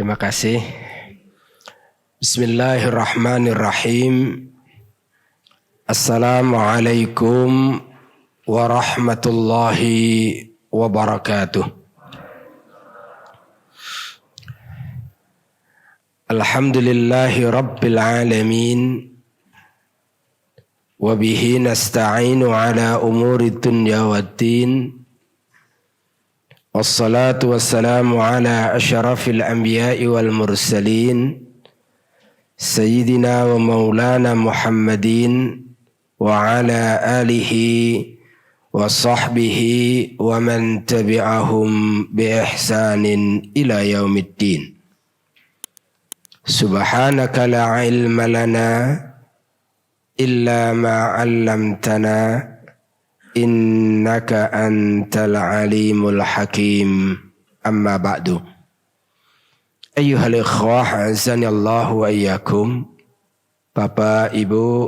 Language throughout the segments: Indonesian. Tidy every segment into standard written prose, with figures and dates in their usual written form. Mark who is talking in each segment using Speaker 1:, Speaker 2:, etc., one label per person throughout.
Speaker 1: Terima kasih. Bismillahirrahmanirrahim. Assalamualaikum warahmatullahi wabarakatuh. Alhamdulillahi rabbil alamin. Wa bihi nasta'inu ala umuri dunya waddin. Wassalatu wassalamu ala asyrafil anbiya'i wal mursalin Sayyidina wa maulana Muhammadin wa ala alihi wa sahbihi wa man tabi'ahum bi ihsanin ila yaumiddin. Subhanaka la ilma lana illa ma 'allamtana innaka antal alimul hakim. Amma ba'du. Ayyuhal ikhwah azanillahu wa iyyakum. Bapak Ibu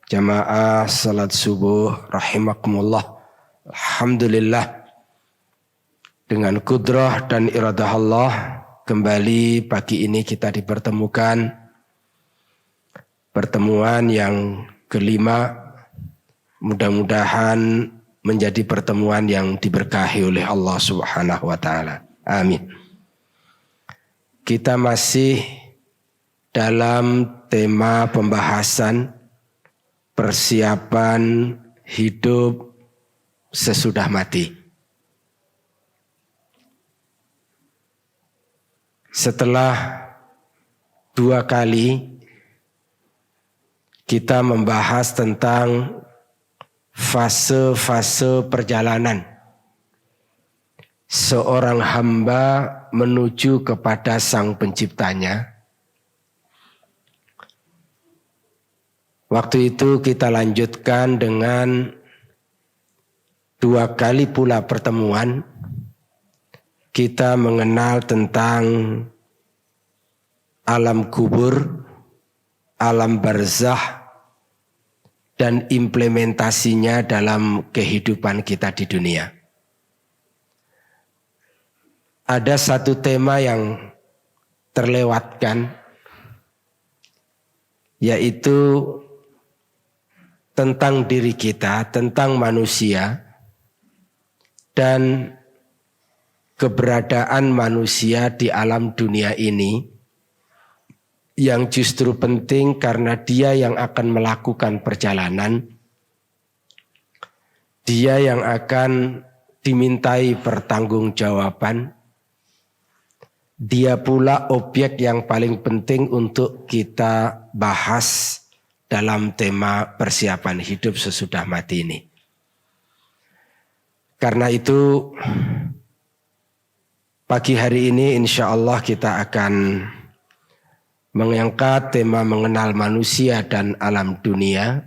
Speaker 1: jamaah salat subuh rahimakumullah. Alhamdulillah, dengan kudrah dan iradah Allah, kembali pagi ini kita dipertemukan. Pertemuan yang kelima, mudah-mudahan menjadi pertemuan yang diberkahi oleh Allah Subhanahu wa taala. Amin. Kita masih dalam tema pembahasan persiapan hidup sesudah mati. Setelah 2 kali kita membahas tentang fase-fase perjalanan seorang hamba menuju kepada Sang Penciptanya. Waktu itu kita lanjutkan dengan 2 kali pula pertemuan. Kita mengenal tentang alam kubur, alam barzakh, dan implementasinya dalam kehidupan kita di dunia. Ada satu tema yang terlewatkan, yaitu tentang diri kita, tentang manusia, dan keberadaan manusia di alam dunia ini, yang justru penting karena dia yang akan melakukan perjalanan, dia yang akan dimintai pertanggungjawaban, dia pula objek yang paling penting untuk kita bahas dalam tema persiapan hidup sesudah mati ini. Karena itu pagi hari ini insya Allah kita akan mengangkat tema mengenal manusia dan alam dunia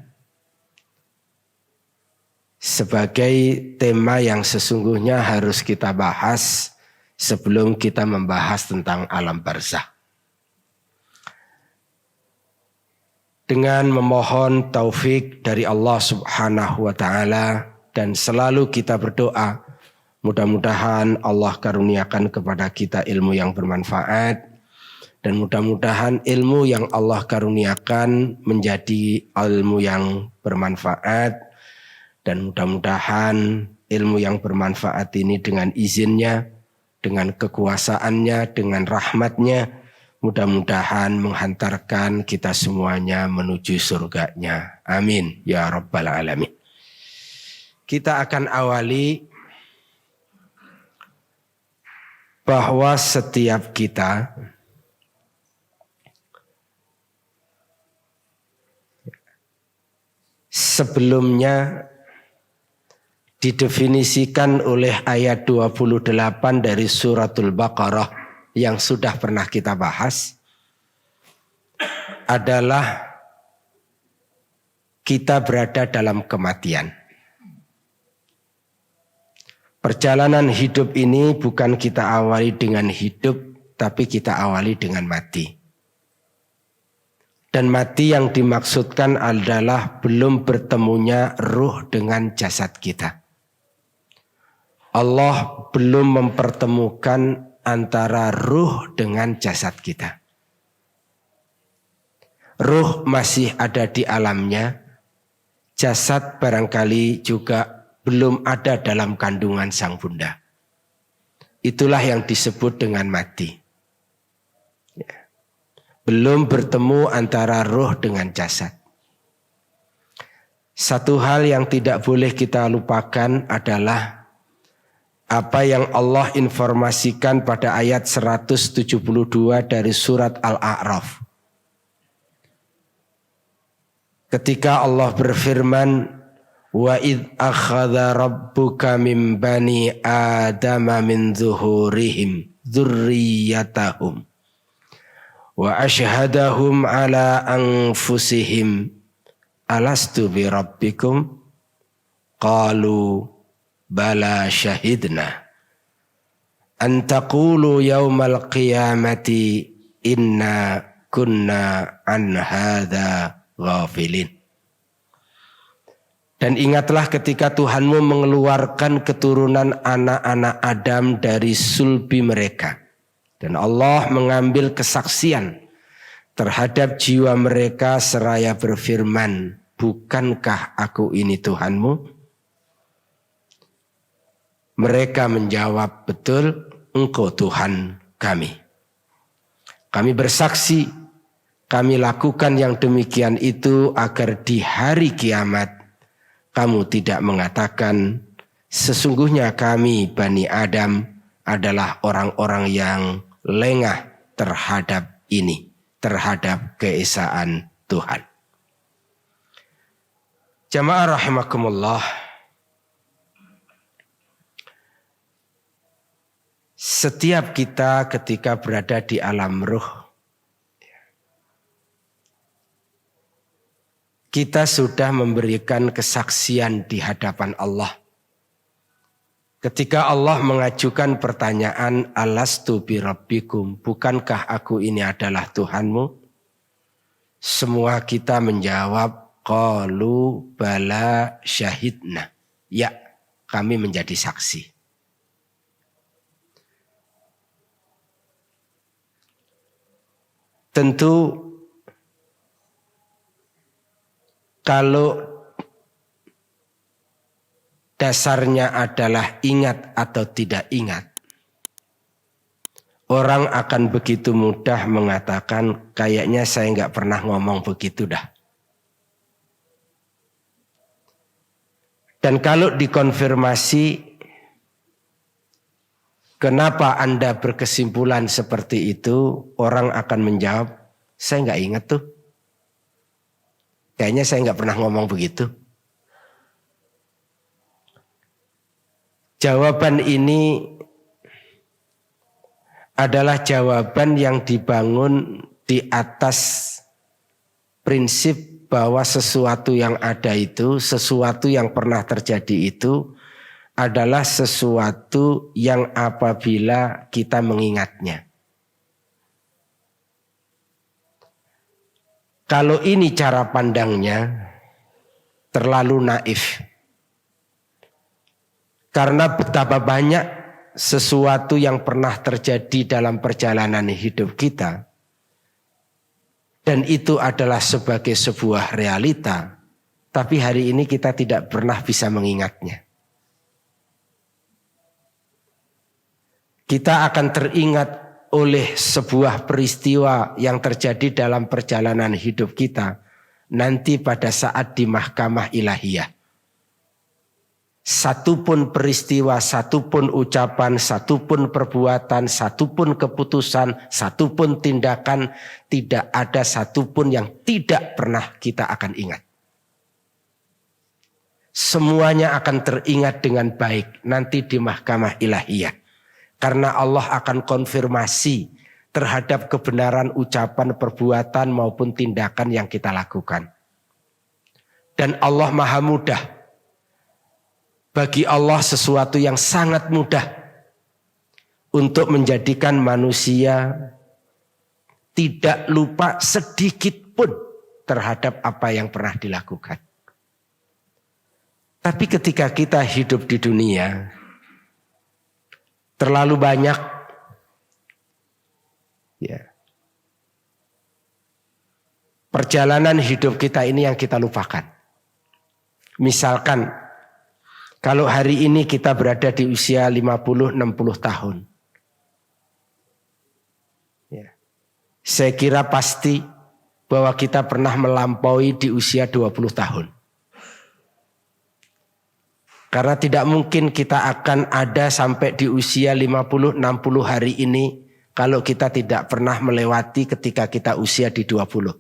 Speaker 1: sebagai tema yang sesungguhnya harus kita bahas sebelum kita membahas tentang alam barzakh. Dengan memohon taufik dari Allah Subhanahu wa taala dan selalu kita berdoa, mudah-mudahan Allah karuniakan kepada kita ilmu yang bermanfaat. Dan mudah-mudahan ilmu yang Allah karuniakan menjadi ilmu yang bermanfaat. Dan mudah-mudahan ilmu yang bermanfaat ini dengan izinnya, dengan kekuasaannya, dengan rahmatnya, mudah-mudahan menghantarkan kita semuanya menuju surganya. Amin. Ya Rabbal Alamin. Kita akan awali bahwa setiap kita sebelumnya didefinisikan oleh ayat 28 dari suratul Baqarah yang sudah pernah kita bahas, adalah kita berada dalam kematian. Perjalanan hidup ini bukan kita awali dengan hidup, tapi kita awali dengan mati. Dan mati yang dimaksudkan adalah belum bertemunya ruh dengan jasad kita. Allah belum mempertemukan antara ruh dengan jasad kita. Ruh masih ada di alamnya, jasad barangkali juga belum ada dalam kandungan sang bunda. Itulah yang disebut dengan mati. Belum bertemu antara ruh dengan jasad. Satu hal yang tidak boleh kita lupakan adalah apa yang Allah informasikan pada ayat 172 dari surat Al-A'raf. Ketika Allah berfirman, wa idh akhadha rabbuka min bani adama min zuhurihim dzurriyyatahum wa ashhadahum ala anfusihim alastu bi rabbikum qalu bala syahidna an taqulu yaumal qiyamati inna kunna an hadza ghafilin. Dan ingatlah ketika Tuhanmu mengeluarkan keturunan anak-anak Adam dari sulbi mereka. Dan Allah mengambil kesaksian terhadap jiwa mereka seraya berfirman, bukankah aku ini Tuhanmu? Mereka menjawab, betul, engkau Tuhan kami. Kami bersaksi, kami lakukan yang demikian itu agar di hari kiamat kamu tidak mengatakan sesungguhnya kami Bani Adam adalah orang-orang yang lengah terhadap ini, terhadap keesaan Tuhan. Jamaah rahimakumullah, setiap kita ketika berada di alam ruh, kita sudah memberikan kesaksian di hadapan Allah. Ketika Allah mengajukan pertanyaan, alastu bi rabbikum, bukankah aku ini adalah Tuhanmu? Semua kita menjawab, qalu bala syahidna. Ya, kami menjadi saksi. Tentu kalau dasarnya adalah ingat atau tidak ingat, orang akan begitu mudah mengatakan kayaknya saya nggak pernah ngomong begitu dah. Dan kalau dikonfirmasi, kenapa Anda berkesimpulan seperti itu, orang akan menjawab, saya nggak ingat tuh. Kayaknya saya nggak pernah ngomong begitu. Jawaban ini adalah jawaban yang dibangun di atas prinsip bahwa sesuatu yang ada itu, sesuatu yang pernah terjadi itu adalah sesuatu yang apabila kita mengingatnya. Kalau ini cara pandangnya terlalu naif. Karena betapa banyak sesuatu yang pernah terjadi dalam perjalanan hidup kita. Dan itu adalah sebagai sebuah realita. Tapi hari ini kita tidak pernah bisa mengingatnya. Kita akan teringat oleh sebuah peristiwa yang terjadi dalam perjalanan hidup kita nanti pada saat di mahkamah ilahiyah. Satupun peristiwa, satupun ucapan, satupun perbuatan, satupun keputusan, satupun tindakan, tidak ada satupun yang tidak pernah kita akan ingat. Semuanya akan teringat dengan baik nanti di mahkamah ilahiyah. Karena Allah akan konfirmasi terhadap kebenaran ucapan, perbuatan maupun tindakan yang kita lakukan. Dan Allah maha mudah. Bagi Allah sesuatu yang sangat mudah untuk menjadikan manusia tidak lupa sedikit pun terhadap apa yang pernah dilakukan. Tapi ketika kita hidup di dunia, terlalu banyak perjalanan hidup kita ini yang kita lupakan. Misalkan kalau hari ini kita berada di usia 50-60 tahun. Ya. Saya kira pasti bahwa kita pernah melampaui di usia 20 tahun. Karena tidak mungkin kita akan ada sampai di usia 50-60 hari ini kalau kita tidak pernah melewati ketika kita usia di 20.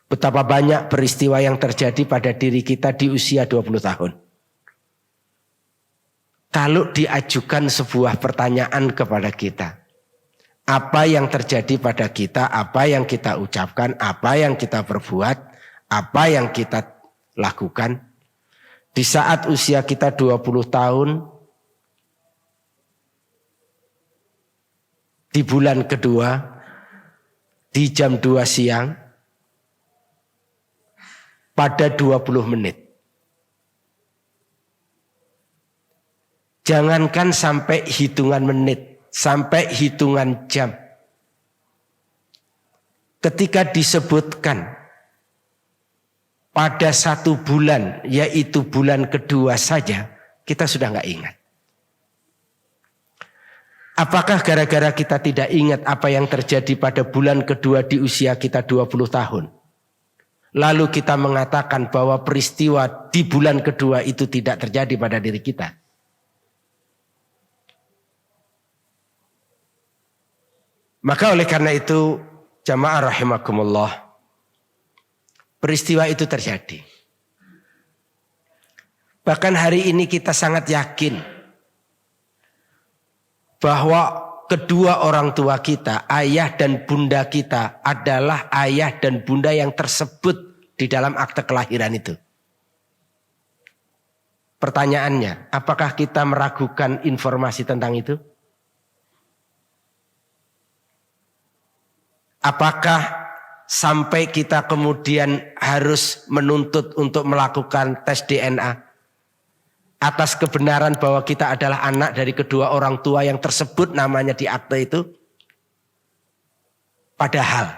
Speaker 1: Betapa banyak peristiwa yang terjadi pada diri kita di usia 20 tahun. Kalau diajukan sebuah pertanyaan kepada kita, apa yang terjadi pada kita, apa yang kita ucapkan, apa yang kita perbuat, apa yang kita lakukan, di saat usia kita 20 tahun, di bulan kedua, di jam 2 siang, pada 20 menit. Jangankan sampai hitungan menit, sampai hitungan jam. Ketika disebutkan pada 1 bulan, yaitu bulan kedua saja, kita sudah nggak ingat. Apakah gara-gara kita tidak ingat apa yang terjadi pada bulan kedua di usia kita 20 tahun? Lalu kita mengatakan bahwa peristiwa di bulan kedua itu tidak terjadi pada diri kita. Maka oleh karena itu, jamaah rahimakumullah, peristiwa itu terjadi. Bahkan hari ini kita sangat yakin bahwa kedua orang tua kita, ayah dan bunda kita adalah ayah dan bunda yang tersebut di dalam akte kelahiran itu. Pertanyaannya, apakah kita meragukan informasi tentang itu? Apakah sampai kita kemudian harus menuntut untuk melakukan tes DNA atas kebenaran bahwa kita adalah anak dari kedua orang tua yang tersebut namanya di akte itu? Padahal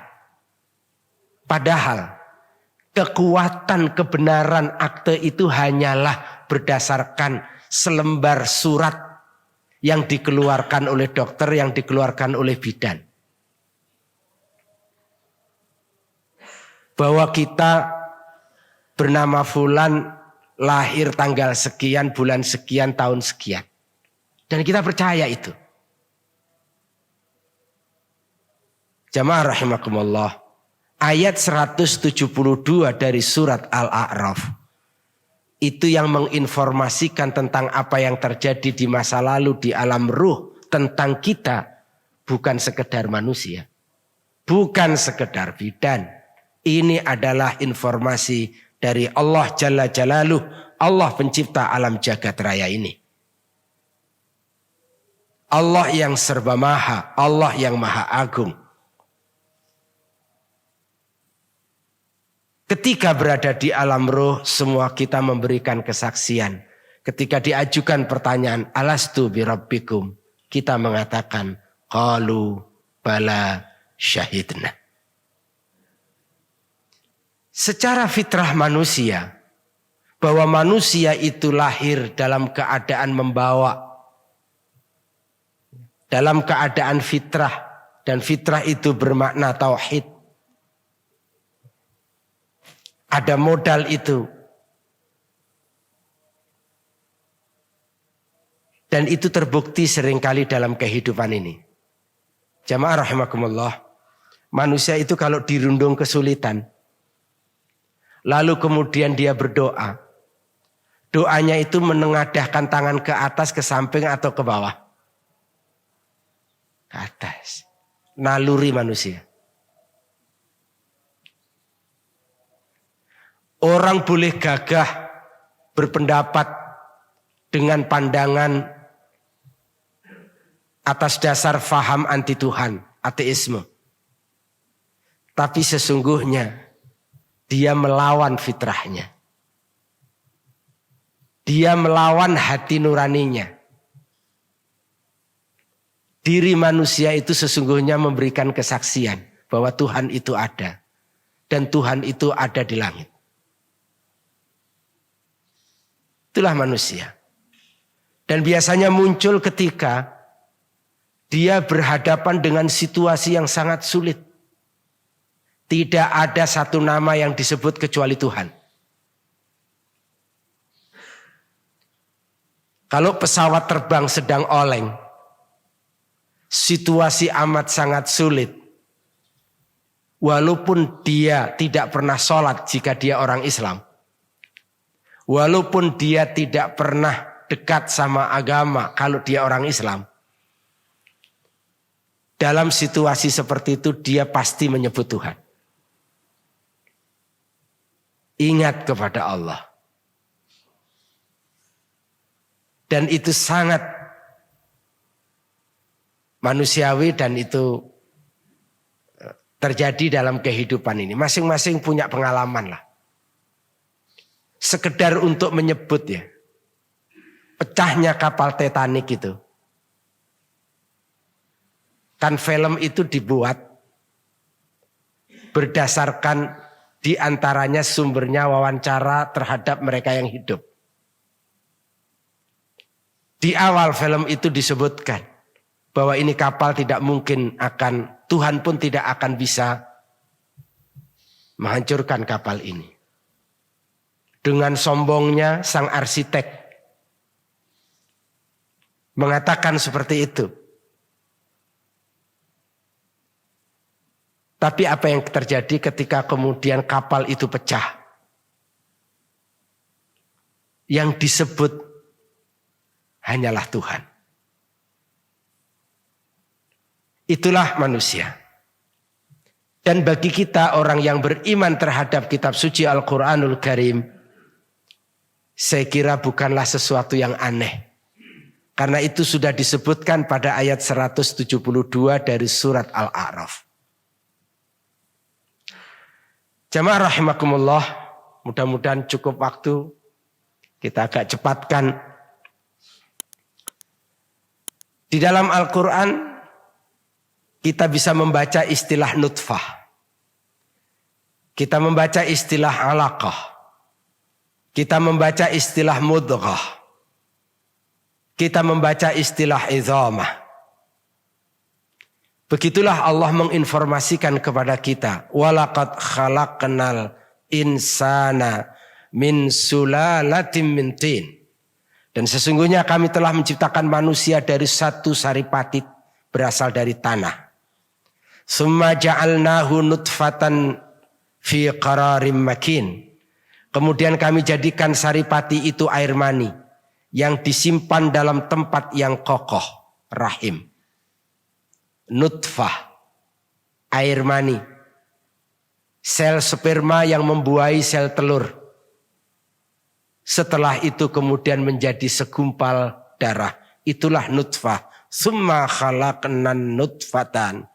Speaker 1: kekuatan kebenaran akte itu hanyalah berdasarkan selembar surat yang dikeluarkan oleh dokter, yang dikeluarkan oleh bidan. Bahwa kita bernama Fulan, lahir tanggal sekian, bulan sekian, tahun sekian. Dan kita percaya itu. Jamaah rahimakumullah. Ayat 172 dari surat Al-A'raf. Itu yang menginformasikan tentang apa yang terjadi di masa lalu di alam ruh. Tentang kita. Bukan sekedar manusia. Bukan sekedar bidan. Ini adalah informasi dari Allah Jalla Jalaluh, Allah pencipta alam jagat raya ini. Allah yang serba maha, Allah yang maha agung. Ketika berada di alam roh, semua kita memberikan kesaksian. Ketika diajukan pertanyaan, alastu birabbikum, kita mengatakan, qalu bala syahidna. Secara fitrah manusia, bahwa manusia itu lahir dalam keadaan membawa, dalam keadaan fitrah, dan fitrah itu bermakna tauhid. Ada modal itu. Dan itu terbukti seringkali dalam kehidupan ini. Jamaah rahimakumullah, manusia itu kalau dirundung kesulitan, lalu kemudian dia berdoa. Doanya itu menengadahkan tangan ke atas, ke samping atau ke bawah? Ke atas. Naluri manusia. Orang boleh gagah berpendapat dengan pandangan atas dasar faham anti Tuhan, ateisme. Tapi sesungguhnya dia melawan fitrahnya. Dia melawan hati nuraninya. Diri manusia itu sesungguhnya memberikan kesaksian bahwa Tuhan itu ada. dan Tuhan itu ada di langit. Itulah manusia. Dan biasanya muncul ketika dia berhadapan dengan situasi yang sangat sulit. Tidak ada satu nama yang disebut kecuali Tuhan. Kalau pesawat terbang sedang oleng, situasi amat sangat sulit. Walaupun dia tidak pernah sholat jika dia orang Islam. Walaupun dia tidak pernah dekat sama agama kalau dia orang Islam. Dalam situasi seperti itu dia pasti menyebut Tuhan. Ingat kepada Allah. Dan itu sangat manusiawi dan itu terjadi dalam kehidupan ini. Masing-masing punya pengalaman lah. Sekedar untuk menyebut ya. Pecahnya kapal Titanic itu. Kan film itu dibuat berdasarkan diantaranya sumbernya wawancara terhadap mereka yang hidup. Di awal film itu disebutkan bahwa ini kapal tidak mungkin akan, Tuhan pun tidak akan bisa menghancurkan kapal ini. Dengan sombongnya sang arsitek mengatakan seperti itu. Tapi apa yang terjadi ketika kemudian kapal itu pecah? Yang disebut hanyalah Tuhan. Itulah manusia. Dan bagi kita orang yang beriman terhadap kitab suci Al-Quranul Karim, saya kira bukanlah sesuatu yang aneh. Karena itu sudah disebutkan pada ayat 172 dari surat Al-A'raf. Jamaah rahimakumullah, mudah-mudahan cukup waktu. Kita agak cepatkan. Di dalam Al-Quran kita bisa membaca istilah nutfah. Kita membaca istilah alaqah. Kita membaca istilah mudghah. Kita membaca istilah idhamah. Begitulah Allah menginformasikan kepada kita. Walaqad khalaqnal insana min sulalatin min tin. Dan sesungguhnya kami telah menciptakan manusia dari satu saripatit berasal dari tanah. Summa ja'alnahu nutfatan fi qararim makin. Kemudian kami jadikan saripati itu air mani yang disimpan dalam tempat yang kokoh, rahim. Nutfah, air mani. Sel sperma yang membuahi sel telur. Setelah itu kemudian menjadi segumpal darah. Itulah nutfah. Summa khalaqnan nutfatan.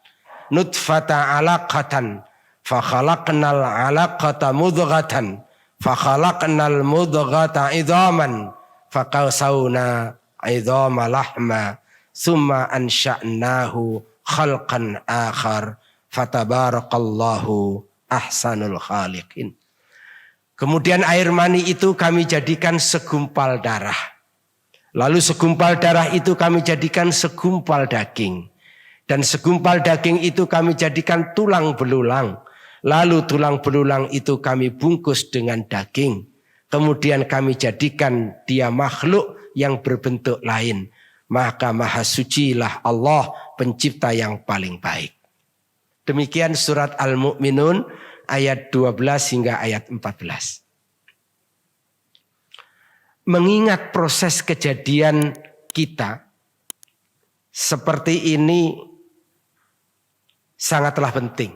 Speaker 1: Nutfata alaqatan. Fa khalaqnal alaqata mudghatan. Fa khalaqnal mudghata idhaman. Fa qasawna idhama lahma. Summa ansha'nahu khalqan akhar. Fatabarakallahu ahsanul khaliqin. Kemudian air mani itu kami jadikan segumpal darah. Lalu segumpal darah itu kami jadikan segumpal daging. Dan segumpal daging itu kami jadikan tulang belulang. Lalu tulang belulang itu kami bungkus dengan daging. Kemudian kami jadikan dia makhluk yang berbentuk lain. Maka maha sucilah Allah pencipta yang paling baik. Demikian surat Al-Mu'minun ayat 12 hingga ayat 14. Mengingat proses kejadian kita seperti ini sangatlah penting.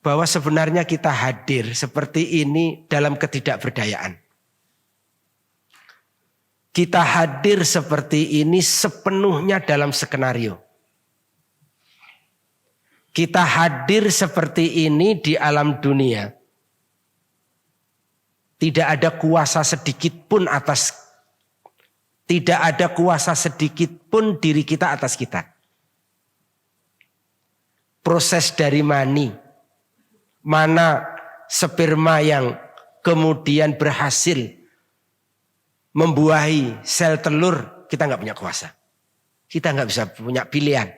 Speaker 1: Bahwa sebenarnya kita hadir seperti ini dalam ketidakberdayaan. Kita hadir seperti ini sepenuhnya dalam skenario. Kita hadir seperti ini di alam dunia. Tidak ada kuasa sedikit pun atas, tidak ada kuasa sedikit pun diri kita atas kita. Proses dari mani mana sperma yang kemudian berhasil membuahi sel telur, kita nggak punya kuasa. Kita nggak bisa punya pilihan.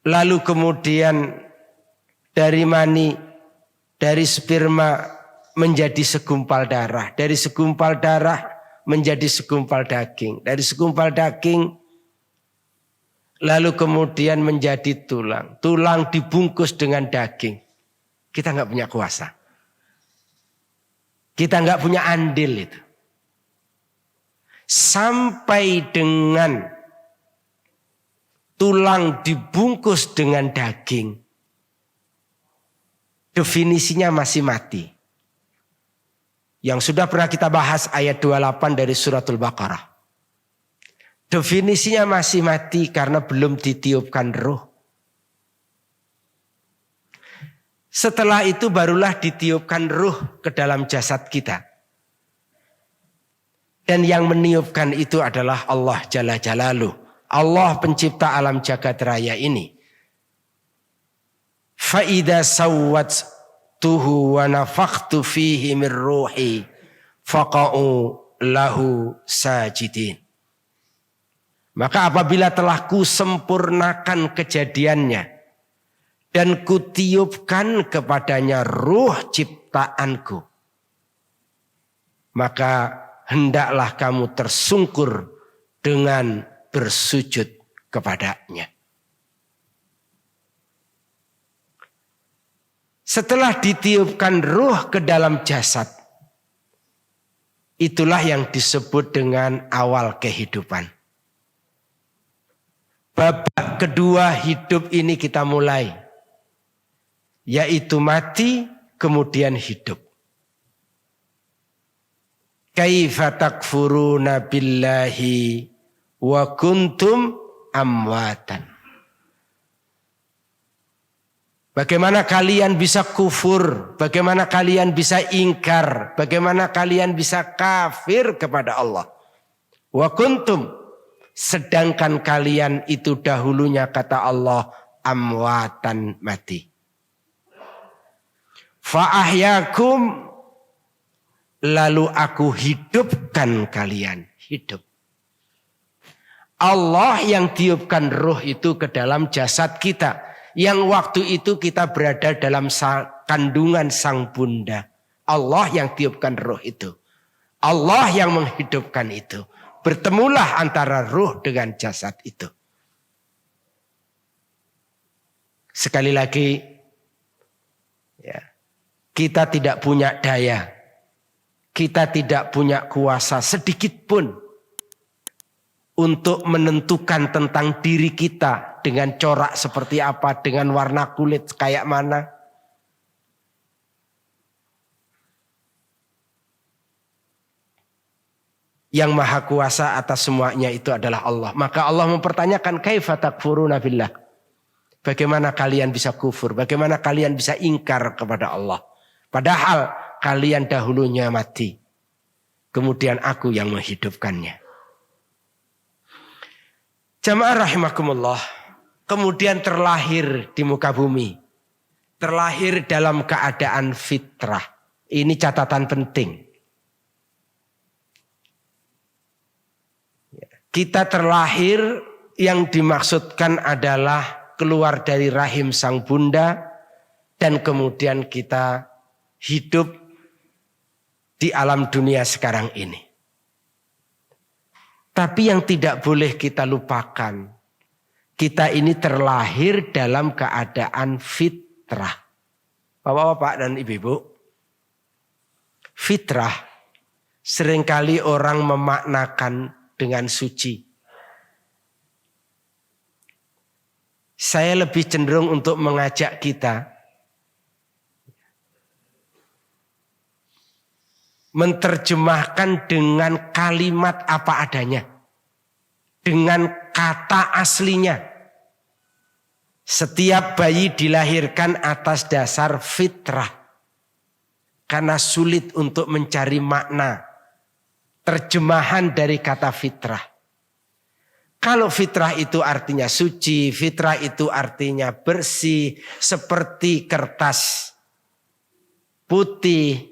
Speaker 1: Lalu kemudian dari mani, dari sperma menjadi segumpal darah. Dari segumpal darah menjadi segumpal daging. Dari segumpal daging lalu kemudian menjadi tulang. Tulang dibungkus dengan daging. Kita nggak punya kuasa. Kita nggak punya andil itu. Sampai dengan tulang dibungkus dengan daging. Definisinya masih mati. Yang sudah pernah kita bahas ayat 28 dari suratul Baqarah. Definisinya masih mati karena belum ditiupkan ruh. Setelah itu barulah ditiupkan ruh ke dalam jasad kita. Dan yang meniupkan itu adalah Allah Jalla Jalaluh. Allah pencipta alam jagat raya ini. Fa'idha sawwatuhu wa nafakhtu fihi min ruhi faqa'u lahu sajidin. Maka apabila telah kusempurnakan kejadiannya dan kutiupkan kepadanya ruh ciptaanku, maka hendaklah kamu tersungkur dengan bersujud kepadanya. Setelah ditiupkan ruh ke dalam jasad, itulah yang disebut dengan awal kehidupan. Babak kedua hidup ini kita mulai, yaitu mati kemudian hidup. Kaifa takfuruna billahi wa kuntum amwatan. Bagaimana kalian bisa kufur? Bagaimana kalian bisa ingkar? Bagaimana kalian bisa kafir kepada Allah? Wa kuntum, sedangkan kalian itu dahulunya kata Allah amwatan, mati. Fa ahyakum, lalu aku hidupkan kalian, hidup. Allah yang tiupkan ruh itu ke dalam jasad kita. Yang waktu itu kita berada dalam kandungan sang bunda. Allah yang tiupkan ruh itu. Allah yang menghidupkan itu. Bertemulah antara ruh dengan jasad itu. Sekali lagi, ya, kita tidak punya daya. Kita tidak punya kuasa sedikit pun untuk menentukan tentang diri kita dengan corak seperti apa, dengan warna kulit kayak mana. Yang maha kuasa atas semuanya itu adalah Allah. Maka Allah mempertanyakan, kaifa takfuruna billah? Bagaimana kalian bisa kufur? Bagaimana kalian bisa ingkar kepada Allah? Padahal kalian dahulunya mati. Kemudian aku yang menghidupkannya. Jamaah rahimakumullah, kemudian terlahir di muka bumi. Terlahir dalam keadaan fitrah. Ini catatan penting. Kita terlahir yang dimaksudkan adalah keluar dari rahim sang bunda. Dan kemudian kita hidup di alam dunia sekarang ini. Tapi yang tidak boleh kita lupakan, kita ini terlahir dalam keadaan fitrah. Bapak-bapak dan ibu-ibu, fitrah seringkali orang memaknakan dengan suci. Saya lebih cenderung untuk mengajak kita menterjemahkan dengan kalimat apa adanya. Dengan kata aslinya. Setiap bayi dilahirkan atas dasar fitrah. Karena sulit untuk mencari makna terjemahan dari kata fitrah. Kalau fitrah itu artinya suci, fitrah itu artinya bersih, seperti kertas putih.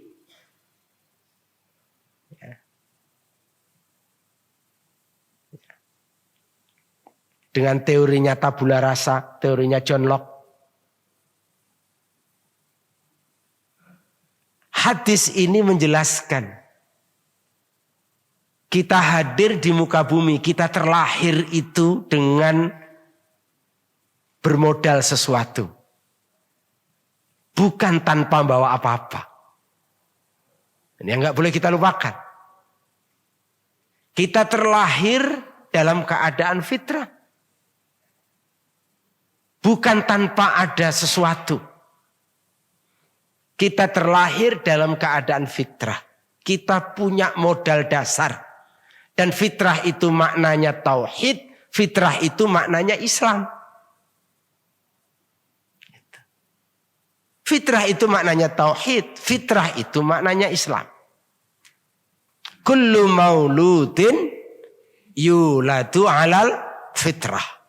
Speaker 1: Dengan teorinya tabula rasa, teorinya John Locke. Hadis ini menjelaskan kita hadir di muka bumi, kita terlahir itu dengan bermodal sesuatu. Bukan tanpa bawa apa-apa. Ini yang nggak boleh kita lupakan. Kita terlahir dalam keadaan fitrah. Bukan tanpa ada sesuatu. Kita terlahir dalam keadaan fitrah. Kita punya modal dasar. Dan fitrah itu maknanya tauhid. Fitrah itu maknanya Islam. Fitrah itu maknanya tauhid. Fitrah itu maknanya Islam. Kullu mauludin yuladu alal fitrah.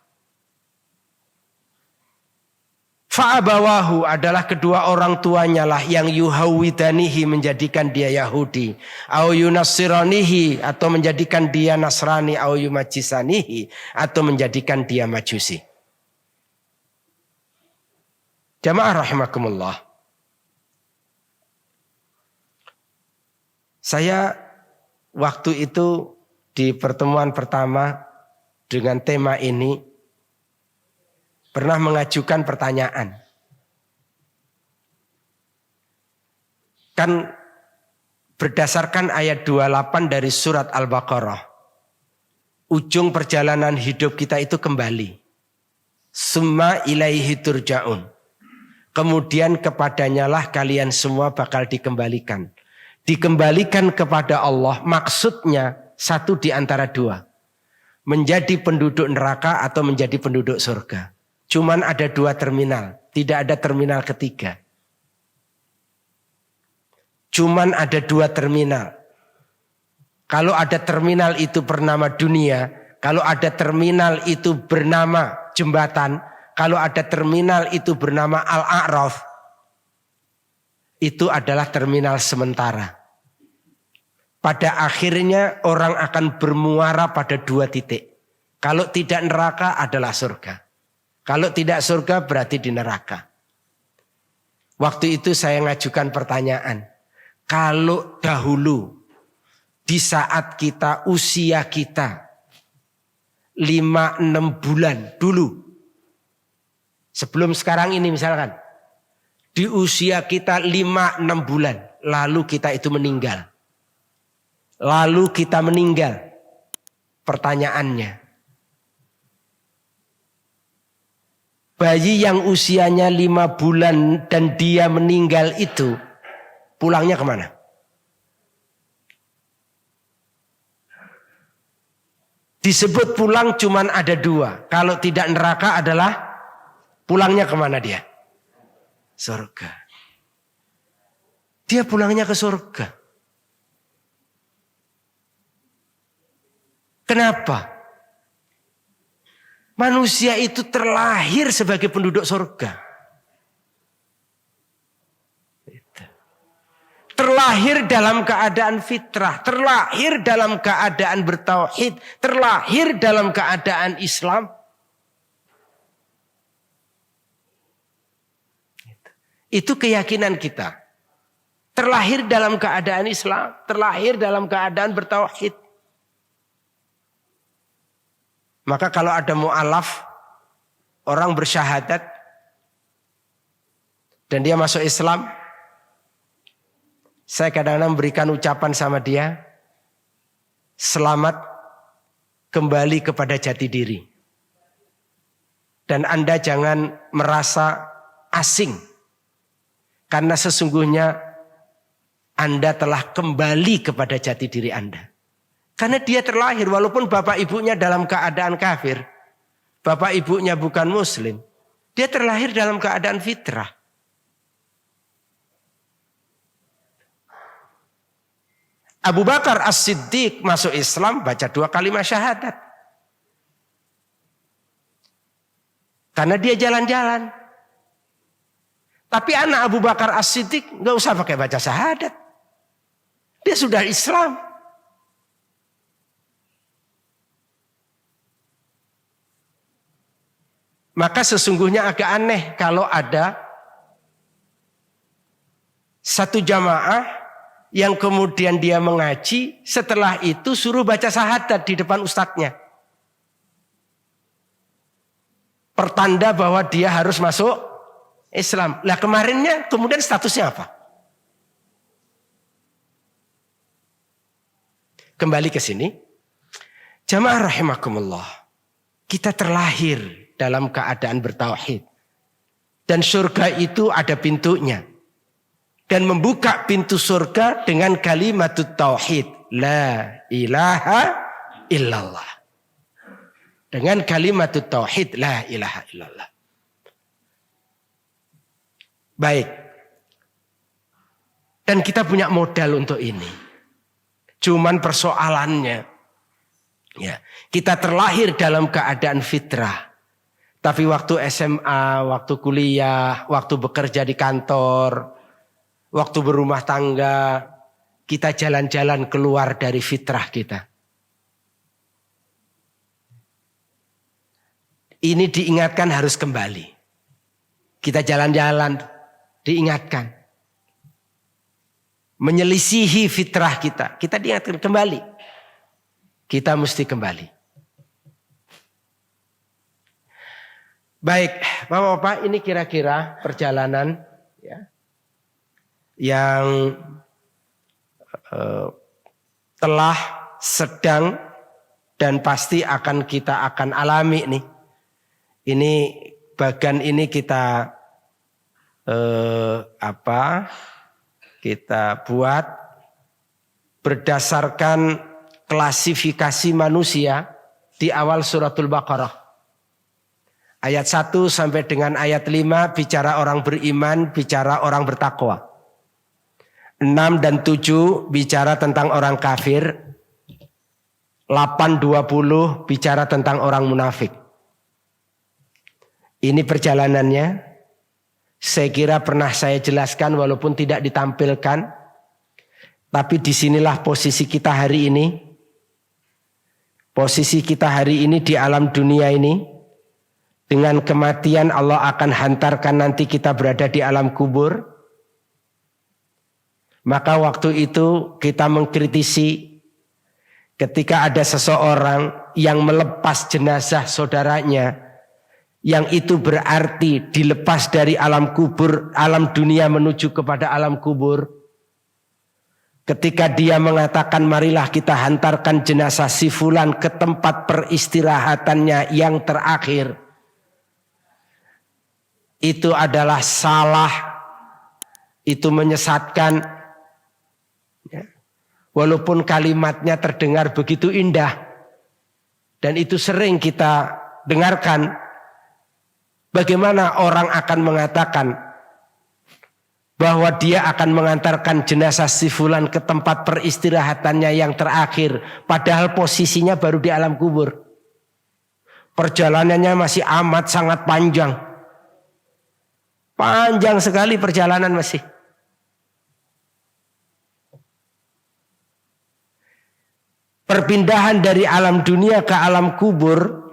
Speaker 1: Fa'abawahu adalah kedua orang tuanya lah yang yuhawidanihi menjadikan dia Yahudi. Au yunassiranihi atau menjadikan dia Nasrani. Au yumajisanihi atau menjadikan dia Majusi. Jamaah rahimakumullah. Saya waktu itu di pertemuan pertama dengan tema ini pernah mengajukan pertanyaan. Kan berdasarkan ayat 28 dari surat Al-Baqarah. Ujung perjalanan hidup kita itu kembali. Summa ilaihi turja'un. Kemudian kepadanya lah kalian semua bakal dikembalikan. Dikembalikan kepada Allah maksudnya satu di antara dua. Menjadi penduduk neraka atau menjadi penduduk surga. Cuman ada dua terminal, tidak ada terminal ketiga. Cuman ada dua terminal. Kalau ada terminal itu bernama dunia, kalau ada terminal itu bernama jembatan, kalau ada terminal itu bernama Al-A'raf, itu adalah terminal sementara. Pada akhirnya orang akan bermuara pada dua titik. Kalau tidak neraka adalah surga. Kalau tidak surga berarti di neraka. Waktu itu saya ngajukan pertanyaan. Kalau dahulu di saat kita usia kita 5-6 bulan dulu. Sebelum sekarang ini misalkan. Di usia kita 5-6 bulan. Lalu kita itu meninggal. Lalu kita meninggal. Pertanyaannya. Bayi yang usianya 5 bulan dan dia meninggal itu pulangnya kemana? Disebut pulang cuman ada dua. Kalau tidak neraka adalah pulangnya kemana dia? Surga. Dia pulangnya ke surga. Kenapa? Manusia itu terlahir sebagai penduduk surga. Terlahir dalam keadaan fitrah. Terlahir dalam keadaan bertauhid. Terlahir dalam keadaan Islam. Itu keyakinan kita. Terlahir dalam keadaan Islam. Terlahir dalam keadaan bertauhid. Maka kalau ada mu'alaf, orang bersyahadat, dan dia masuk Islam, saya kadang-kadang memberikan ucapan sama dia, selamat kembali kepada jati diri. Dan Anda jangan merasa asing, karena sesungguhnya Anda telah kembali kepada jati diri Anda. Karena dia terlahir walaupun bapak ibunya dalam keadaan kafir. Bapak ibunya bukan muslim. Dia terlahir dalam keadaan fitrah. Abu Bakar As-Siddiq masuk Islam baca 2 kalimat syahadat. Karena dia jalan-jalan. Tapi anak Abu Bakar As-Siddiq nggak usah pakai baca syahadat. Dia sudah Islam. Maka sesungguhnya agak aneh kalau ada satu jamaah yang kemudian dia mengaji, setelah itu suruh baca syahadat di depan ustadznya. Pertanda bahwa dia harus masuk Islam. Lah kemarinnya kemudian statusnya apa? Kembali ke sini. Jamaah rahimakumullah. Kita terlahir dalam keadaan bertauhid. Dan surga itu ada pintunya. Dan membuka pintu surga dengan kalimat tauhid. La ilaha illallah. Dengan kalimat tauhid. La ilaha illallah. Baik. Dan kita punya modal untuk ini. Cuman persoalannya. Ya, kita terlahir dalam keadaan fitrah. Tapi waktu SMA, waktu kuliah, waktu bekerja di kantor, waktu berumah tangga, kita jalan-jalan keluar dari fitrah kita. Ini diingatkan harus kembali. Kita jalan-jalan, diingatkan. Menyelisihi fitrah kita. Kita diingatkan kembali. Kita mesti kembali. Baik, Bapak-bapak, ini kira-kira perjalanan ya, yang telah, sedang, dan pasti kita akan alami nih. Ini bagian ini kita kita buat berdasarkan klasifikasi manusia di awal suratul Baqarah. Ayat 1 sampai dengan ayat 5 bicara orang beriman, bicara orang bertakwa. 6 dan 7 bicara tentang orang kafir. 8-20 bicara tentang orang munafik. Ini perjalanannya. Saya kira pernah saya jelaskan walaupun tidak ditampilkan. Tapi disinilah posisi kita hari ini. Posisi kita hari ini di alam dunia ini. Dengan kematian Allah akan hantarkan nanti kita berada di alam kubur. Maka waktu itu kita mengkritisi ketika ada seseorang yang melepas jenazah saudaranya. Yang itu berarti dilepas dari alam kubur, alam dunia menuju kepada alam kubur. Ketika dia mengatakan marilah kita hantarkan jenazah si fulan ke tempat peristirahatannya yang terakhir. Itu adalah salah. Itu menyesatkan. Walaupun kalimatnya terdengar begitu indah. Dan itu sering kita dengarkan. Bagaimana orang akan mengatakan bahwa dia akan mengantarkan jenazah si fulan ke tempat peristirahatannya yang terakhir. Padahal posisinya baru di alam kubur. Perjalanannya masih amat sangat panjang. Panjang sekali perjalanan masih. Perpindahan dari alam dunia ke alam kubur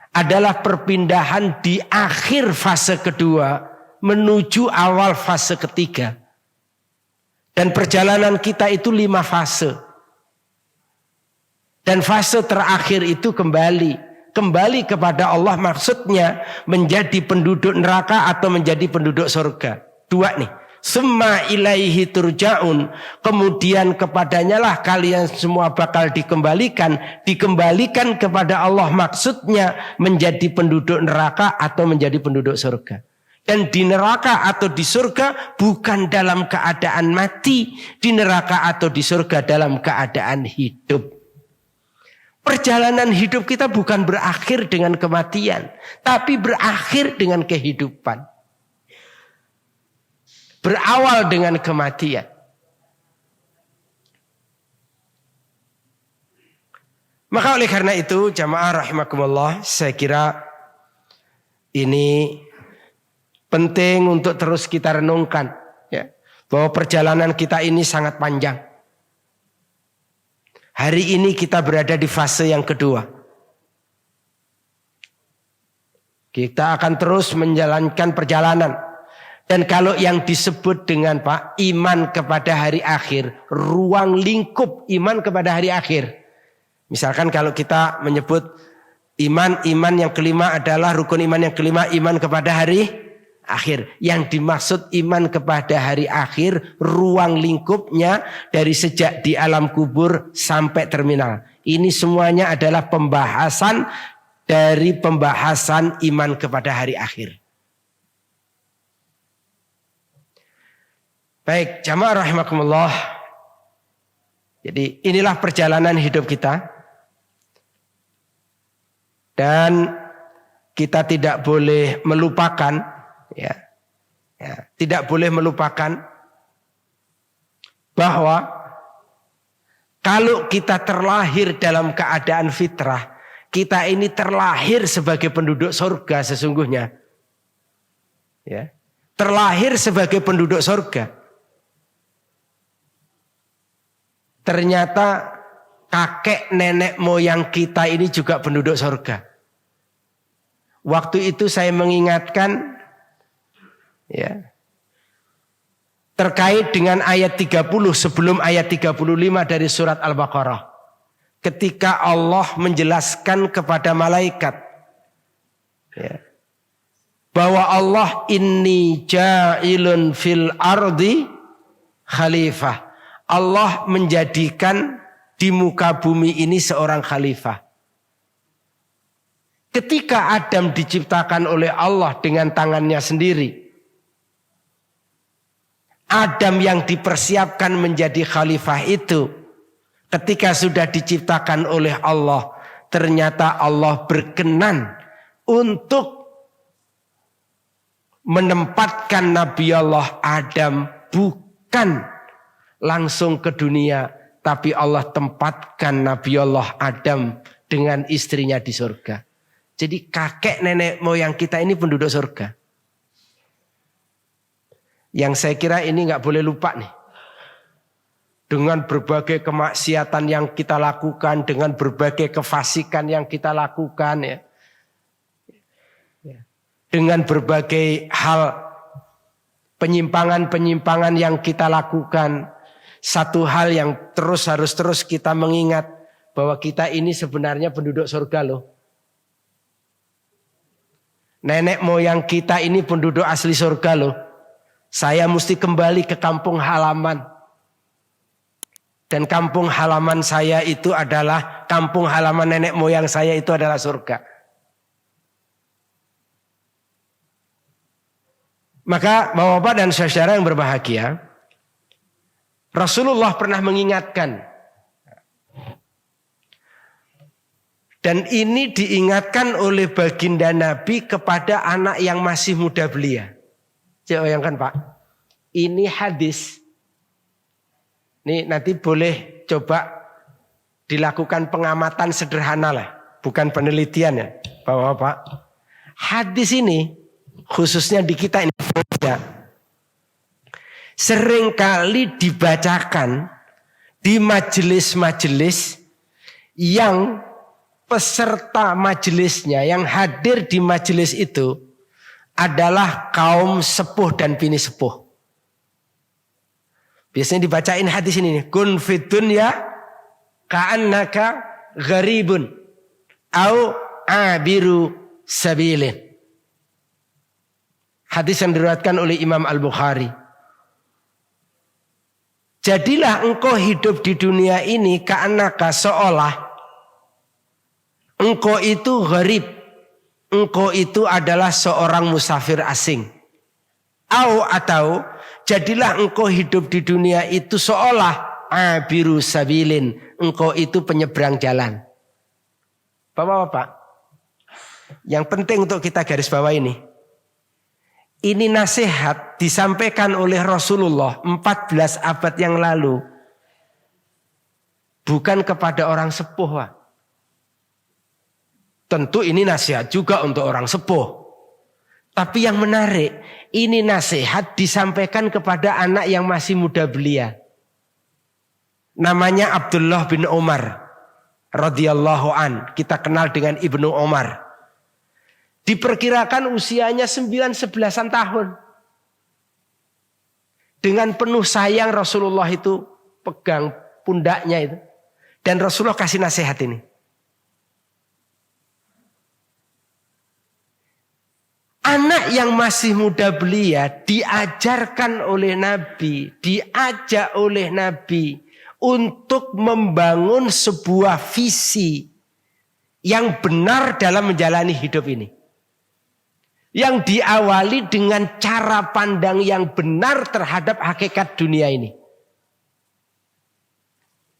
Speaker 1: adalah perpindahan di akhir fase kedua menuju awal fase ketiga. Dan perjalanan kita itu 5 fase. Dan fase terakhir itu kembali kepada Allah, maksudnya menjadi penduduk neraka atau menjadi penduduk surga. 2 nih. Summa ilaihi turja'un. Kemudian kepadanya lah kalian semua bakal dikembalikan. Dikembalikan kepada Allah, maksudnya menjadi penduduk neraka atau menjadi penduduk surga. Dan di neraka atau di surga bukan dalam keadaan mati. Di neraka atau di surga dalam keadaan hidup. Perjalanan hidup kita bukan berakhir dengan kematian. Tapi berakhir dengan kehidupan. Berawal dengan kematian. Maka oleh karena itu jamaah rahimakumullah, saya kira Ini penting untuk terus kita renungkan, ya, bahwa perjalanan kita ini sangat panjang. Hari ini kita berada di fase yang kedua. Kita akan terus menjalankan perjalanan. Dan kalau yang disebut dengan iman kepada hari akhir, ruang lingkup iman kepada hari akhir. Misalkan kalau kita menyebut iman yang kelima adalah rukun iman yang kelima, iman kepada hari akhir. Yang dimaksud iman kepada hari akhir, ruang lingkupnya dari sejak di alam kubur sampai terminal. Ini semuanya adalah pembahasan dari pembahasan iman kepada hari akhir. Baik, jamaah rahimakumullah. Jadi inilah perjalanan hidup kita. Dan kita tidak boleh melupakan, tidak boleh melupakan bahwa kalau kita terlahir dalam keadaan fitrah, kita ini terlahir sebagai penduduk surga sesungguhnya. Ya. Terlahir sebagai penduduk surga. Ternyata kakek nenek moyang kita ini juga penduduk surga. Waktu itu saya mengingatkan ya, terkait dengan ayat 30 sebelum ayat 35 dari surat Al-Baqarah. Ketika Allah menjelaskan kepada malaikat ya, bahwa Allah inni ja'ilun fil ardi khalifah. Allah menjadikan di muka bumi ini seorang khalifah. Ketika Adam diciptakan oleh Allah dengan tangannya sendiri, Adam yang dipersiapkan menjadi khalifah itu, ketika sudah diciptakan oleh Allah, ternyata Allah berkenan untuk menempatkan Nabi Allah Adam bukan langsung ke dunia, tapi Allah tempatkan Nabi Allah Adam dengan istrinya di surga. Jadi kakek nenek moyang kita ini penduduk surga. Yang saya kira ini gak boleh lupa nih. Dengan berbagai kemaksiatan yang kita lakukan, dengan berbagai kefasikan yang kita lakukan, ya, dengan berbagai hal penyimpangan-penyimpangan yang kita lakukan, satu hal yang harus terus kita mengingat bahwa kita ini sebenarnya penduduk surga loh. Nenek moyang kita ini penduduk asli surga loh. Saya mesti kembali ke kampung halaman. Dan kampung halaman saya itu adalah, kampung halaman nenek moyang saya itu adalah surga. Maka bapak-bapak dan saudara yang berbahagia, Rasulullah pernah mengingatkan. Dan ini diingatkan oleh baginda Nabi kepada anak yang masih muda belia. Coba bayangkan Pak, ini hadis. Ini nanti boleh coba dilakukan pengamatan sederhana lah. Bukan penelitian ya Bapak-bapak. Hadis ini khususnya di kita Indonesia seringkali dibacakan di majelis-majelis yang peserta majelisnya, yang hadir di majelis itu adalah kaum sepuh dan bini sepuh. Biasanya dibacain hadis ini nih, kun fid dunya ka'annaka gharibun au abiru sabilin. Hadis yang diriwayatkan oleh Imam Al-Bukhari. Jadilah engkau hidup di dunia ini ka'annaka, seolah engkau itu gharib. Engkau itu adalah seorang musafir asing. Atau jadilah engkau hidup di dunia itu seolah abiru sabilin. Engkau itu penyeberang jalan. Bapak-bapak, yang penting untuk kita garis bawah ini. Ini nasihat disampaikan oleh Rasulullah 14 abad yang lalu. Bukan kepada orang sepuh, Pak. Tentu ini nasihat juga untuk orang sepuh. Tapi yang menarik, ini nasihat disampaikan kepada anak yang masih muda belia. Namanya Abdullah bin Umar radhiyallahu an. Kita kenal dengan Ibnu Umar. Diperkirakan usianya 9-11 tahun. Dengan penuh sayang Rasulullah itu pegang pundaknya itu. Dan Rasulullah kasih nasihat ini. Anak yang masih muda belia diajarkan oleh Nabi, diajak oleh Nabi untuk membangun sebuah visi yang benar dalam menjalani hidup ini. Yang diawali dengan cara pandang yang benar terhadap hakikat dunia ini.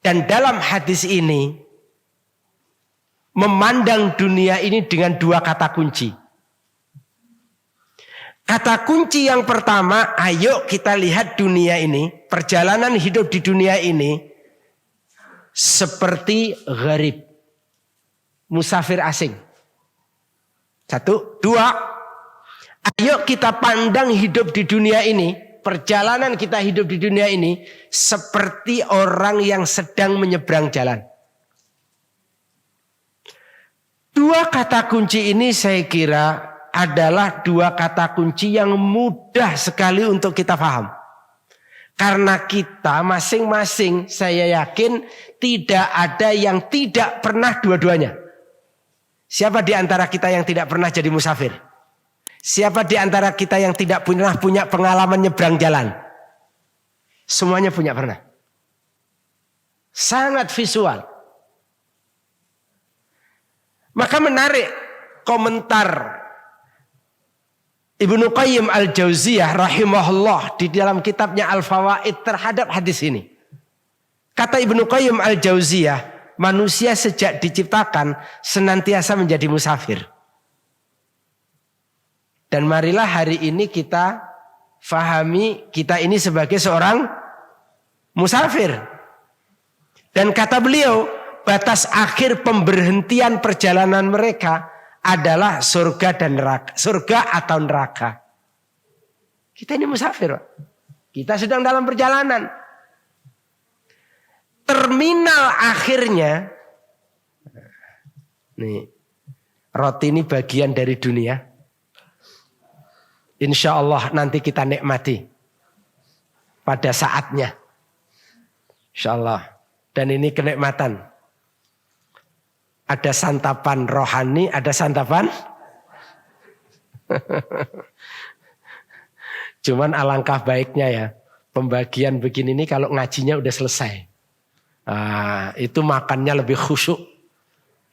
Speaker 1: Dan dalam hadis ini, memandang dunia ini dengan dua kata kunci. Kata kunci yang pertama, ayo kita lihat dunia ini, perjalanan hidup di dunia ini seperti gharib, musafir asing. 1, 2, ayo kita pandang hidup di dunia ini, perjalanan kita hidup di dunia ini seperti orang yang sedang menyeberang jalan. Dua kata kunci ini saya kira adalah dua kata kunci yang mudah sekali untuk kita paham. Karena kita masing-masing saya yakin tidak ada yang tidak pernah dua-duanya. Siapa di antara kita yang tidak pernah jadi musafir? Siapa di antara kita yang tidak pernah punya pengalaman nyebrang jalan? Semuanya pernah. Sangat visual. Maka menarik komentar Ibnu Qayyim Al-Jauziyah rahimahullah di dalam kitabnya Al-Fawaid terhadap hadis ini. Kata Ibnu Qayyim Al-Jauziyah, manusia sejak diciptakan senantiasa menjadi musafir. Dan marilah hari ini kita fahami kita ini sebagai seorang musafir. Dan kata beliau, batas akhir pemberhentian perjalanan mereka adalah surga dan neraka, surga atau neraka. Kita ini musafir, Pak. Kita sedang dalam perjalanan. Terminal akhirnya, nih, roti ini bagian dari dunia. Insya Allah nanti kita nikmati pada saatnya. Insya Allah. Dan ini kenikmatan. Ada santapan rohani, ada santapan. Cuman alangkah baiknya ya, pembagian begini ini kalau ngajinya udah selesai. Itu makannya lebih khusyuk.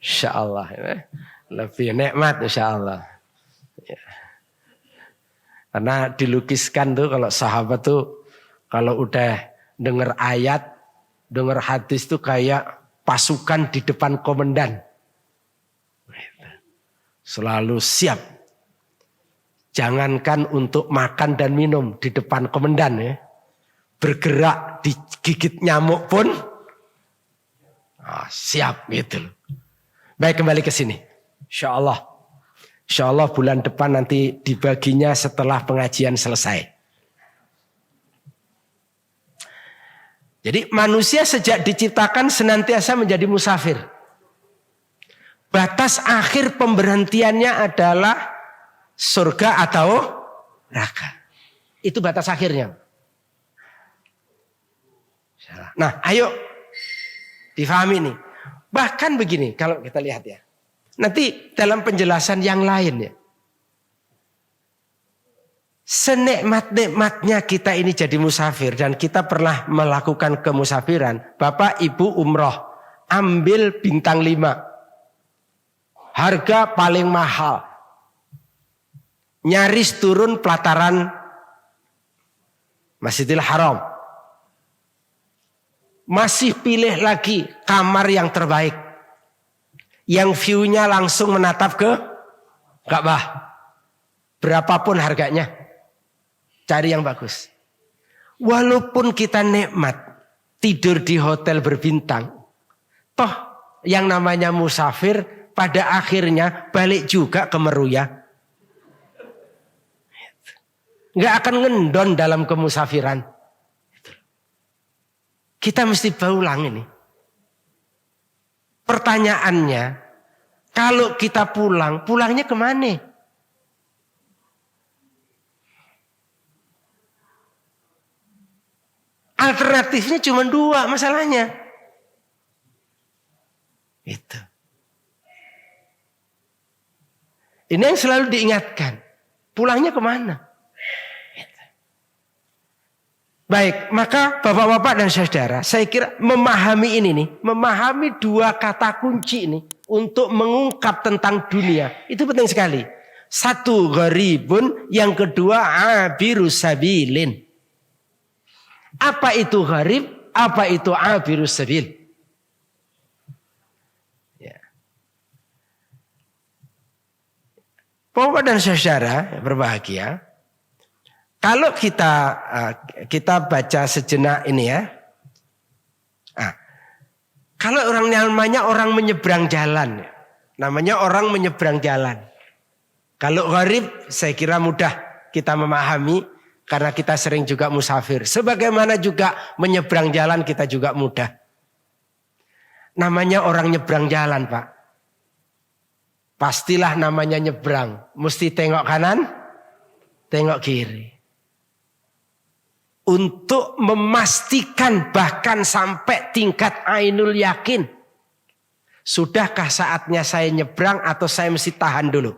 Speaker 1: Insya Allah. Lebih nikmat insya Allah. Ya. Karena dilukiskan tuh kalau sahabat tuh, kalau udah dengar ayat, dengar hadis tuh kayak pasukan di depan komandan. Selalu siap. Jangankan untuk makan dan minum di depan komandan ya. Bergerak digigit nyamuk pun siap gitu. Baik, kembali ke sini. Insya Allah bulan depan nanti dibaginya setelah pengajian selesai. Jadi manusia sejak diciptakan senantiasa menjadi musafir. Batas akhir pemberhentiannya adalah surga atau neraka. Itu batas akhirnya. Nah, ayo difahami nih. Bahkan begini kalau kita lihat ya. Nanti dalam penjelasan yang lain ya. Senikmat-nikmatnya kita ini jadi musafir dan kita pernah melakukan kemusafiran. Bapak Ibu umroh, ambil bintang 5. Harga paling mahal. Nyaris turun pelataran Masjidil Haram. Masih pilih lagi kamar yang terbaik. Yang view-nya langsung menatap ke Ka'bah. Berapapun harganya. Cari yang bagus. Walaupun kita nikmat tidur di hotel berbintang. Toh yang namanya musafir pada akhirnya balik juga ke Meruya. Nggak akan ngendon dalam kemusafiran. Kita mesti berulang ini. Pertanyaannya, kalau kita pulang, pulangnya kemana? Alternatifnya cuma 2 masalahnya. Itu. Ini yang selalu diingatkan. Pulangnya kemana? Itu. Baik, maka bapak-bapak dan saudara, saya kira memahami ini nih, memahami 2 kata kunci ini untuk mengungkap tentang dunia, itu penting sekali. 1 gharibun, yang kedua abirus sabilin. Apa itu gharib? Apa itu abirus sabil? Ya. Bapak dan saudara berbahagia, kalau kita baca sejenak ini ya. Kalau orang namanya orang menyeberang jalan, namanya orang menyeberang jalan. Kalau gharib saya kira mudah kita memahami karena kita sering juga musafir. Sebagaimana juga menyeberang jalan kita juga mudah. Namanya orang nyebrang jalan, Pak. Pastilah namanya nyebrang. Mesti tengok kanan, tengok kiri. Untuk memastikan bahkan sampai tingkat ainul yakin. Sudahkah saatnya saya nyebrang atau saya mesti tahan dulu?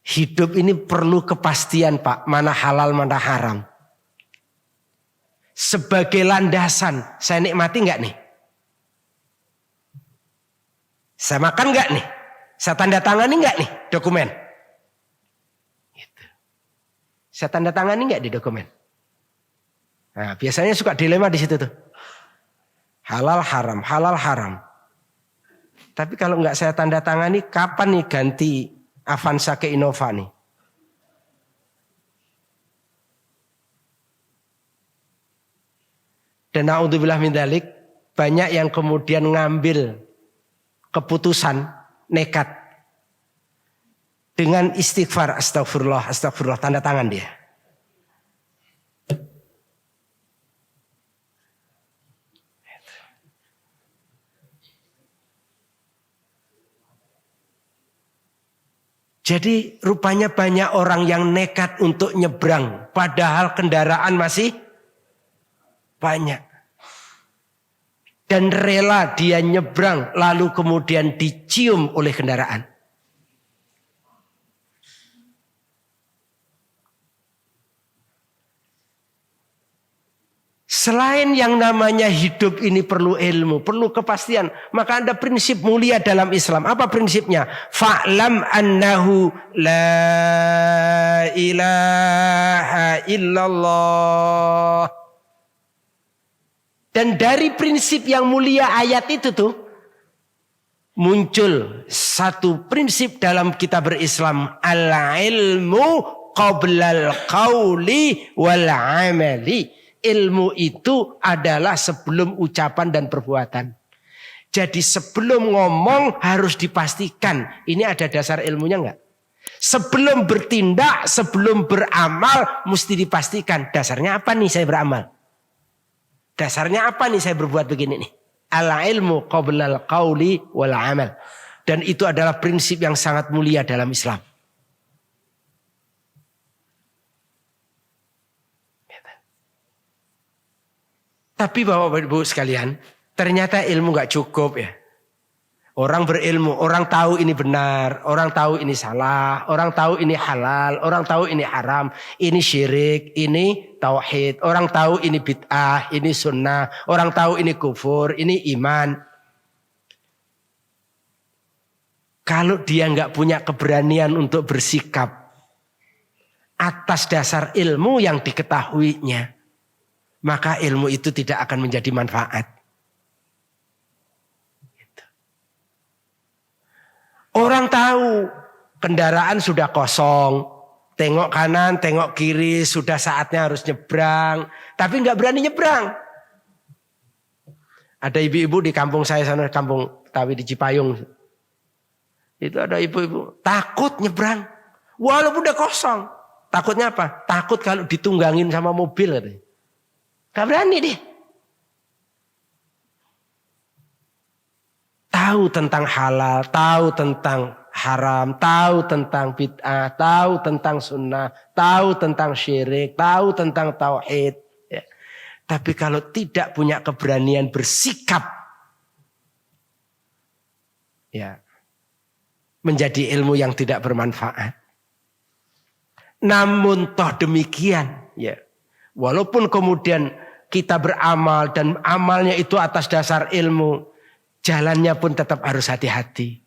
Speaker 1: Hidup ini perlu kepastian, Pak. Mana halal, mana haram. Sebagai landasan, saya nikmati enggak nih? Saya makan enggak nih? Saya tanda tangani enggak nih dokumen? Gitu. Saya tanda tangani enggak di dokumen? Nah, biasanya suka dilema di situ tuh. Halal haram, halal haram. Tapi kalau enggak saya tanda tangani, kapan nih ganti Avanza ke Innova nih? Dan na'udzubillah min dzalik, banyak yang kemudian ngambil keputusan nekat dengan istighfar, astagfirullah, astagfirullah, tanda tangan dia. Jadi rupanya banyak orang yang nekat untuk nyebrang, padahal kendaraan masih banyak. Dan rela dia nyebrang lalu kemudian dicium oleh kendaraan. Selain yang namanya hidup ini perlu ilmu, perlu kepastian, maka ada prinsip mulia dalam Islam. Apa prinsipnya? Fa'lam annahu la ilaha illallah. Dan dari prinsip yang mulia ayat itu tuh muncul satu prinsip dalam kita berislam, al-ilmu qablal qawli wal amali. Ilmu itu adalah sebelum ucapan dan perbuatan. Jadi sebelum ngomong harus dipastikan ini ada dasar ilmunya enggak? Sebelum bertindak, sebelum beramal mesti dipastikan dasarnya apa nih saya beramal? Dasarnya apa nih saya berbuat begini nih? Al-ilmu qablal qawli wal amal. Dan itu adalah prinsip yang sangat mulia dalam Islam. Tapi Bapak Ibu sekalian, ternyata ilmu gak cukup ya. Orang berilmu, orang tahu ini benar, orang tahu ini salah, orang tahu ini halal, orang tahu ini haram, ini syirik, ini tauhid, orang tahu ini bid'ah, ini sunnah, orang tahu ini kufur, ini iman. Kalau dia nggak punya keberanian untuk bersikap atas dasar ilmu yang diketahuinya, maka ilmu itu tidak akan menjadi manfaat. Orang tahu kendaraan sudah kosong, tengok kanan, tengok kiri, sudah saatnya harus nyebrang, tapi nggak berani nyebrang. Ada ibu-ibu di kampung saya sana, kampung Tawi di Cipayung. Itu ada ibu-ibu takut nyebrang. Walaupun udah kosong. Takutnya apa? Takut kalau ditunggangin sama mobil. Gak berani deh. Tahu tentang halal, tahu tentang haram, tahu tentang bid'ah, tahu tentang sunnah, tahu tentang syirik, tahu tentang tauhid. Ya. Tapi kalau tidak punya keberanian bersikap, ya, menjadi ilmu yang tidak bermanfaat. Namun toh demikian, ya, walaupun kemudian kita beramal dan amalnya itu atas dasar ilmu, jalannya pun tetap harus hati-hati.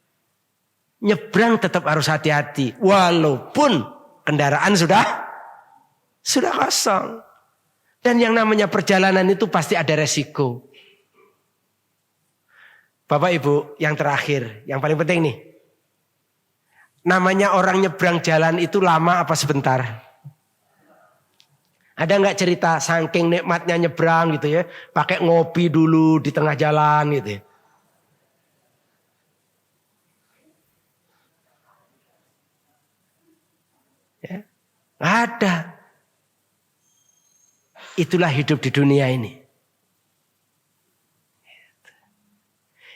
Speaker 1: Nyebrang tetap harus hati-hati. Walaupun kendaraan sudah kosong. Dan yang namanya perjalanan itu pasti ada resiko. Bapak Ibu, yang terakhir, yang paling penting nih. Namanya orang nyebrang jalan itu lama apa sebentar? Ada nggak cerita saking nikmatnya nyebrang gitu ya, pakai ngopi dulu di tengah jalan gitu ya. Ya, ada. Itulah hidup di dunia ini.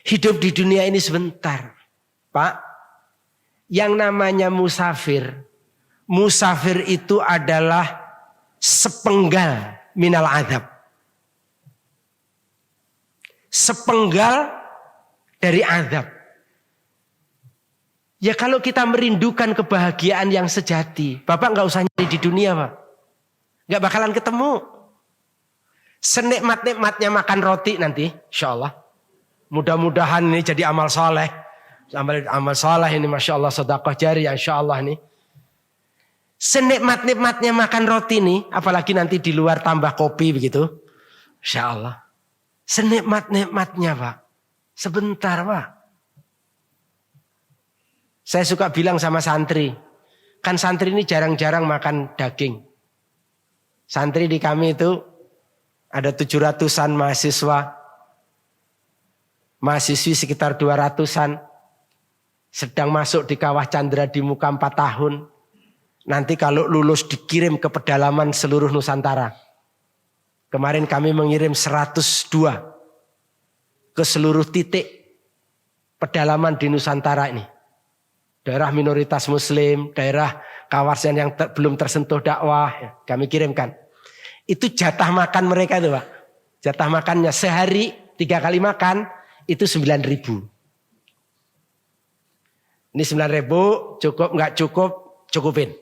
Speaker 1: Hidup di dunia ini sebentar, Pak. Yang namanya musafir. Musafir itu adalah sepenggal minal azab. Sepenggal dari azab. Ya kalau kita merindukan kebahagiaan yang sejati, Bapak nggak usah nyari di dunia, Pak. Nggak bakalan ketemu. Senikmat-nikmatnya makan roti nanti, insya Allah. Mudah-mudahan ini jadi amal soleh. Amal soleh ini Masya Allah, sedekah jariyah insya Allah nih. Senikmat-nikmatnya makan roti nih, apalagi nanti di luar tambah kopi begitu. Insya Allah. Senikmat-nikmatnya Pak. Sebentar Pak. Saya suka bilang sama santri. Kan santri ini jarang-jarang makan daging. Santri di kami itu ada 700-an mahasiswa. Mahasiswi sekitar 200-an. Sedang masuk di Kawah Chandra di muka 4 tahun. Nanti kalau lulus dikirim ke pedalaman seluruh Nusantara. Kemarin kami mengirim 102 ke seluruh titik pedalaman di Nusantara ini. Daerah minoritas muslim, daerah kawasan yang belum tersentuh dakwah, ya, kami kirimkan. Itu jatah makan mereka itu Pak. Jatah makannya sehari 3 kali makan itu 9.000. Ini 9.000 cukup nggak cukup, cukupin.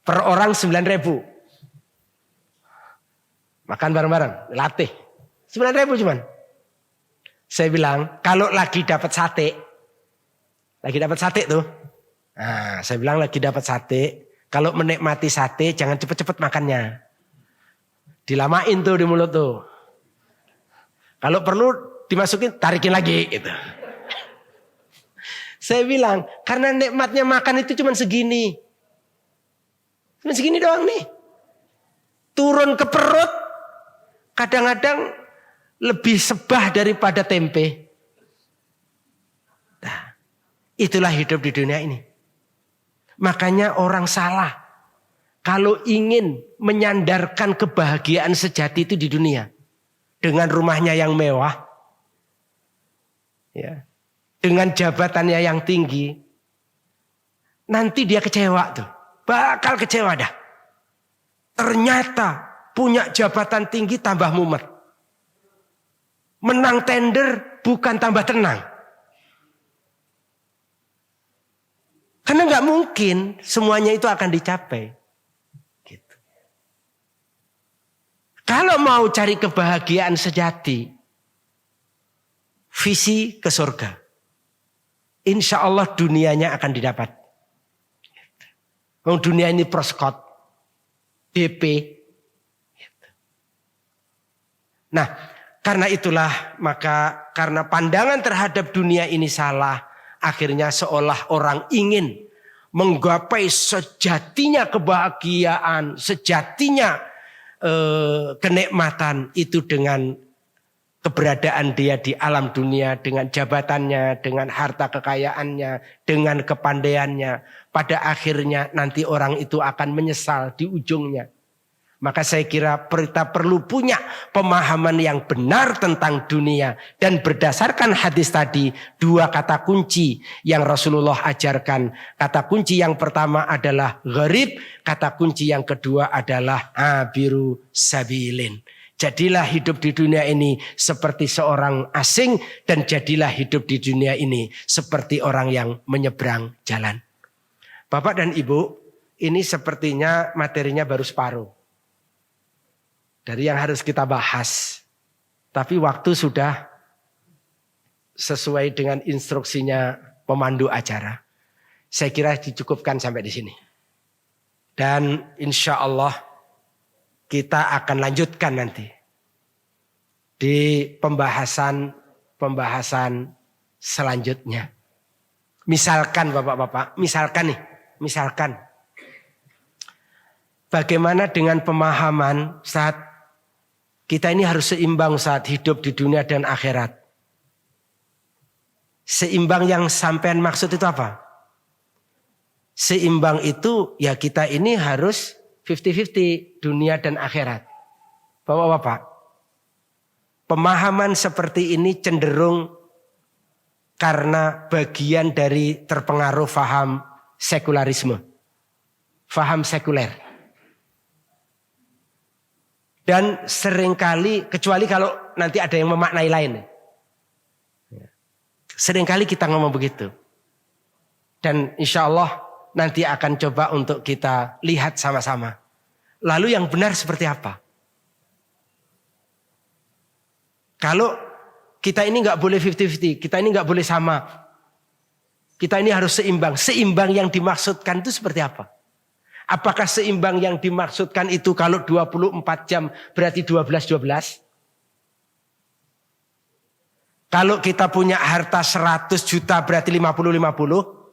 Speaker 1: Per orang 9.000. Makan bareng-bareng, latih. 9.000 cuman. Saya bilang kalau lagi dapat sate. Lagi dapat sate tuh. Nah, saya bilang lagi dapat sate. Kalau menikmati sate jangan cepet-cepet makannya. Dilamain tuh di mulut tuh. Kalau perlu dimasukin tarikin lagi gitu. Saya bilang karena nikmatnya makan itu cuma segini. Cuma segini doang nih. Turun ke perut kadang-kadang lebih sebah daripada tempe. Nah, itulah hidup di dunia ini. Makanya orang salah kalau ingin menyandarkan kebahagiaan sejati itu di dunia dengan rumahnya yang mewah, ya, dengan jabatannya yang tinggi, nanti dia kecewa tuh, bakal kecewa dah. Ternyata punya jabatan tinggi tambah mumet, menang tender bukan tambah tenang. Karena nggak mungkin semuanya itu akan dicapai. Gitu. Kalau mau cari kebahagiaan sejati, visi ke surga. Insya Allah dunianya akan didapat. Dunia ini proskot, DP. Nah, karena itulah maka karena pandangan terhadap dunia ini salah. Akhirnya seolah orang ingin menggapai sejatinya kebahagiaan, sejatinya kenikmatan itu dengan keberadaan dia di alam dunia dengan jabatannya, dengan harta kekayaannya, dengan kepandaiannya. Pada akhirnya nanti orang itu akan menyesal di ujungnya. Maka saya kira kita perlu punya pemahaman yang benar tentang dunia. Dan berdasarkan hadis tadi, 2 kata kunci yang Rasulullah ajarkan. Kata kunci yang pertama adalah gharib, kata kunci yang kedua adalah abiru sabilin. Jadilah hidup di dunia ini seperti seorang asing dan jadilah hidup di dunia ini seperti orang yang menyeberang jalan. Bapak dan Ibu, ini sepertinya materinya baru separuh dari yang harus kita bahas. Tapi waktu sudah sesuai dengan instruksinya pemandu acara. Saya kira dicukupkan sampai di sini. Dan insya Allah kita akan lanjutkan nanti di pembahasan selanjutnya. Misalkan Bapak-bapak, misalkan bagaimana dengan pemahaman saat kita ini harus seimbang saat hidup di dunia dan akhirat. Seimbang yang sampean maksud itu apa? Seimbang itu ya kita ini harus 50-50 dunia dan akhirat. Bapak-bapak, pemahaman seperti ini cenderung karena bagian dari terpengaruh faham sekularisme. Faham sekuler. Dan seringkali, kecuali kalau nanti ada yang memaknai lain. Seringkali kita ngomong begitu. Dan insya Allah nanti akan coba untuk kita lihat sama-sama. Lalu yang benar seperti apa? Kalau kita ini nggak boleh 50-50, kita ini nggak boleh sama. Kita ini harus seimbang. Seimbang yang dimaksudkan itu seperti apa? Apakah seimbang yang dimaksudkan itu kalau 24 jam berarti 12-12? Kalau kita punya harta 100 juta berarti 50-50?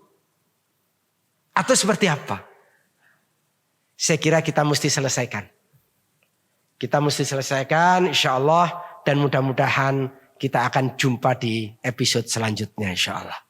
Speaker 1: Atau seperti apa? Saya kira kita mesti selesaikan. Kita mesti selesaikan insya Allah. Dan mudah-mudahan kita akan jumpa di episode selanjutnya insya Allah.